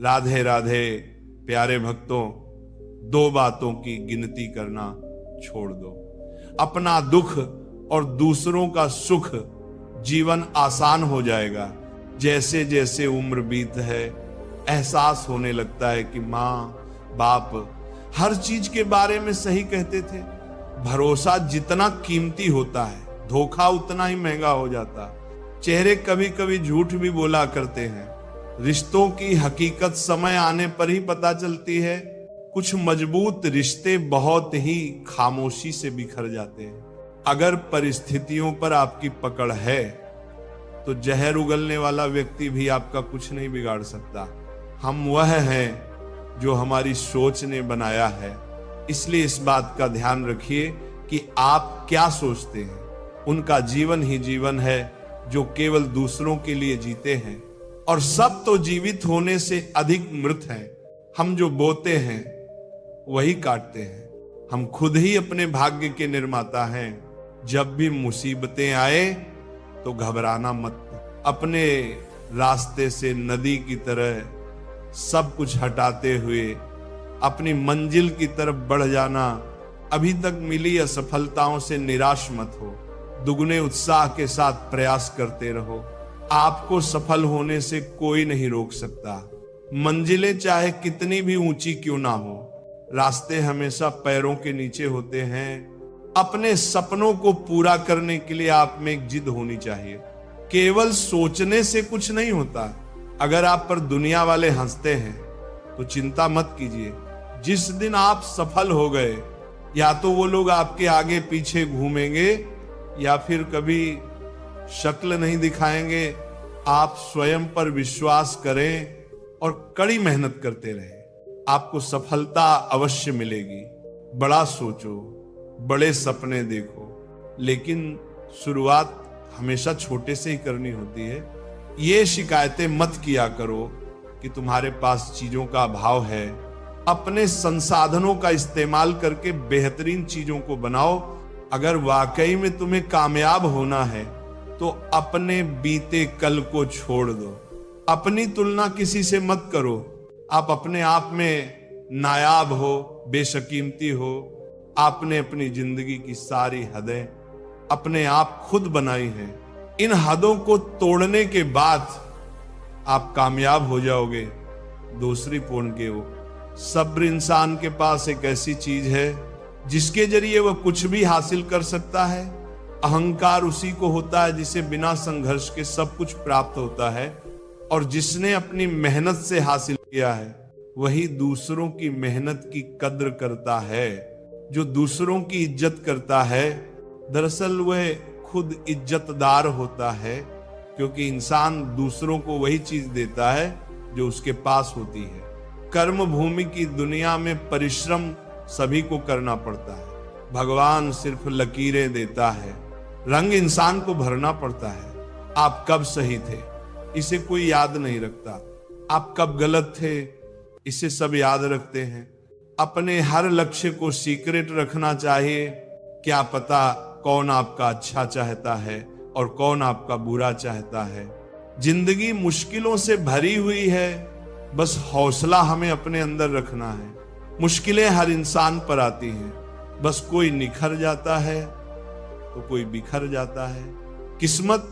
राधे राधे प्यारे भक्तों, दो बातों की गिनती करना छोड़ दो। अपना दुख और दूसरों का सुख, जीवन आसान हो जाएगा। जैसे जैसे उम्र बीत है, एहसास होने लगता है कि माँ बाप हर चीज के बारे में सही कहते थे। भरोसा जितना कीमती होता है, धोखा उतना ही महंगा हो जाता। चेहरे कभी कभी झूठ भी बोला करते हैं। रिश्तों की हकीकत समय आने पर ही पता चलती है। कुछ मजबूत रिश्ते बहुत ही खामोशी से बिखर जाते हैं। अगर परिस्थितियों पर आपकी पकड़ है तो जहर उगलने वाला व्यक्ति भी आपका कुछ नहीं बिगाड़ सकता। हम वह हैं जो हमारी सोच ने बनाया है। इसलिए इस बात का ध्यान रखिए कि आप क्या सोचते हैं। उनका जीवन ही जीवन है जो केवल दूसरों के लिए जीते हैं, और सब तो जीवित होने से अधिक मृत हैं। हम जो बोते हैं वही काटते हैं। हम खुद ही अपने भाग्य के निर्माता हैं। जब भी मुसीबतें आए तो घबराना मत। अपने रास्ते से नदी की तरह सब कुछ हटाते हुए अपनी मंजिल की तरफ बढ़ जाना। अभी तक मिली असफलताओं से निराश मत हो। दुगने उत्साह के साथ प्रयास करते रहो। आपको सफल होने से कोई नहीं रोक सकता। मंजिलें चाहे कितनी भी ऊंची क्यों ना हो, रास्ते हमेशा पैरों के नीचे होते हैं। अपने सपनों को पूरा करने के लिए आप में एक जिद होनी चाहिए। केवल सोचने से कुछ नहीं होता। अगर आप पर दुनिया वाले हंसते हैं तो चिंता मत कीजिए। जिस दिन आप सफल हो गए, या तो वो लोग आपके आगे पीछे घूमेंगे या फिर कभी शक्ल नहीं दिखाएंगे। आप स्वयं पर विश्वास करें और कड़ी मेहनत करते रहें। आपको सफलता अवश्य मिलेगी। बड़ा सोचो, बड़े सपने देखो, लेकिन शुरुआत हमेशा छोटे से ही करनी होती है। ये शिकायतें मत किया करो कि तुम्हारे पास चीजों का अभाव है। अपने संसाधनों का इस्तेमाल करके बेहतरीन चीजों को बनाओ। अगर वाकई में तुम्हें कामयाब होना है तो अपने बीते कल को छोड़ दो। अपनी तुलना किसी से मत करो। आप अपने आप में नायाब हो, बेशकीमती हो। आपने अपनी जिंदगी की सारी हदें अपने आप खुद बनाई हैं। इन हदों को तोड़ने के बाद आप कामयाब हो जाओगे। दूसरी पॉइंट के वो सब्र इंसान के पास एक ऐसी चीज है जिसके जरिए वह कुछ भी हासिल कर सकता है। अहंकार उसी को होता है जिसे बिना संघर्ष के सब कुछ प्राप्त होता है, और जिसने अपनी मेहनत से हासिल किया है वही दूसरों की मेहनत की कद्र करता है। जो दूसरों की इज्जत करता है, दरअसल वह खुद इज्जतदार होता है, क्योंकि इंसान दूसरों को वही चीज देता है जो उसके पास होती है। कर्म भूमि की दुनिया में परिश्रम सभी को करना पड़ता है। भगवान सिर्फ लकीरें देता है, रंग इंसान को भरना पड़ता है। आप कब सही थे इसे कोई याद नहीं रखता। आप कब गलत थे इसे सब याद रखते हैं। अपने हर लक्ष्य को सीक्रेट रखना चाहिए। क्या पता कौन आपका अच्छा चाहता है और कौन आपका बुरा चाहता है। जिंदगी मुश्किलों से भरी हुई है, बस हौसला हमें अपने अंदर रखना है। मुश्किलें हर इंसान पर आती हैं, बस कोई निखर जाता है तो कोई बिखर जाता है। किस्मत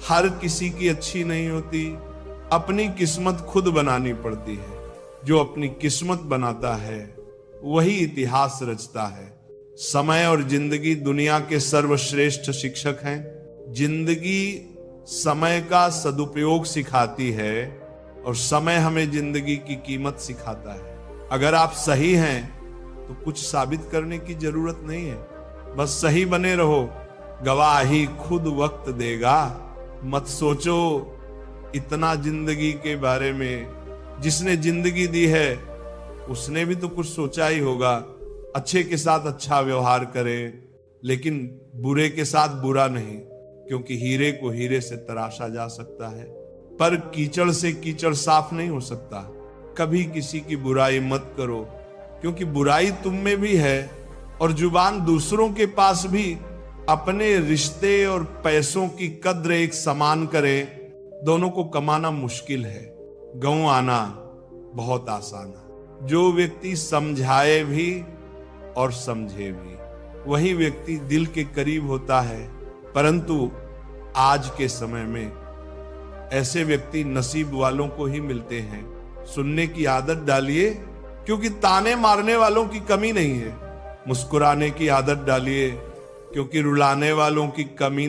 हर किसी की अच्छी नहीं होती। अपनी किस्मत खुद बनानी पड़ती है। जो अपनी किस्मत बनाता है वही इतिहास रचता है। समय और जिंदगी दुनिया के सर्वश्रेष्ठ शिक्षक हैं। जिंदगी समय का सदुपयोग सिखाती है और समय हमें जिंदगी की कीमत सिखाता है। अगर आप सही हैं तो कुछ साबित करने की जरूरत नहीं है, बस सही बने रहो। गवाही खुद वक्त देगा। मत सोचो इतना जिंदगी के बारे में। जिसने जिंदगी दी है उसने भी तो कुछ सोचा ही होगा। अच्छे के साथ अच्छा व्यवहार करें, लेकिन बुरे के साथ बुरा नहीं, क्योंकि हीरे को हीरे से तराशा जा सकता है, पर कीचड़ से कीचड़ साफ नहीं हो सकता। कभी किसी की बुराई मत करो, क्योंकि बुराई तुम में भी है और जुबान दूसरों के पास भी। अपने रिश्ते और पैसों की कद्र एक समान करें। दोनों को कमाना मुश्किल है, गंवाना बहुत आसान है। जो व्यक्ति समझाए भी और समझे भी, वही व्यक्ति दिल के करीब होता है। परंतु आज के समय में ऐसे व्यक्ति नसीब वालों को ही मिलते हैं। सुनने की आदत डालिए, क्योंकि ताने मारने वालों की कमी नहीं है। मुस्कुराने की आदत डालिए, क्योंकि रुलाने वालों की कमी